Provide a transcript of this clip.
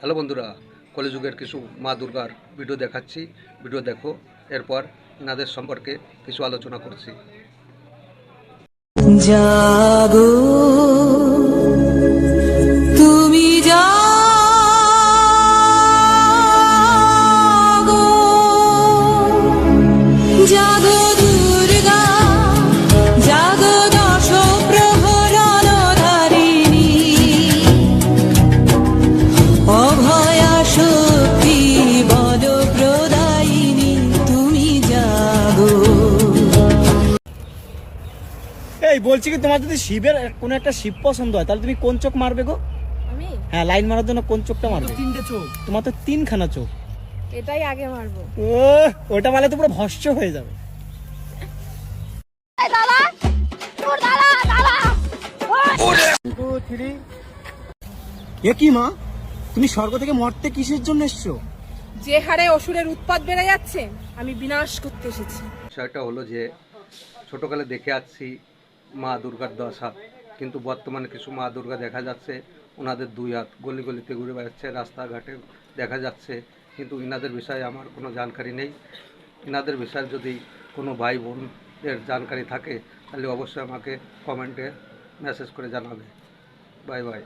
Hello বন্ধুরা, কলিযুগের কিছু মা দুর্গার ভিডিও দেখাচ্ছি। ভিডিও দেখো, এরপর এনাদের সম্পর্কে কিছু আলোচনা করছি। জাগো তুমি জাগো, জাগো দুর্গা, জাগো দশ প্রহরণধারিণী, অভয়া শক্তি বল প্রদায়িনী, তুমি জাগো। এই বলছি কি, তোমার যদি শিবের কোনো একটা শিব পছন্দ হয় তাহলে তুমি কোন চোখ মারবে গো? আমি হ্যাঁ, লাইন মারার জন্য কোন চোখটা মারবে? তিনটে চোখ। তোমার তো তিনখানা চোখ। এটাই আগে মারবো। ও, ওটা মারলে তো পুরো ভস্য হয়ে যাবে। এ কি মা, তুমি স্বর্গ থেকে মরতে কিসের জন্য এসছো? যে হারে অসুরের উৎপাত বেড়ে যাচ্ছে, আমি বিনাশ করতে এসেছি। বিষয়টা হলো যে ছোটোকালে দেখে আসছি মা দুর্গার 10 হাত, কিন্তু বর্তমানে কিছু মা দুর্গা দেখা যাচ্ছে ওনাদের 2 হাত, গলি গলিতে ঘুরে বেড়াচ্ছে, রাস্তাঘাটে দেখা যাচ্ছে। কিন্তু ইনাদের বিষয়ে আমার কোনো জানকারি নেই। ইনাদের বিষয়ে যদি কোনো ভাই বোনদের জানকারি থাকে তাহলে অবশ্যই আমাকে কমেন্টে মেসেজ করে জানাবে। Bye bye.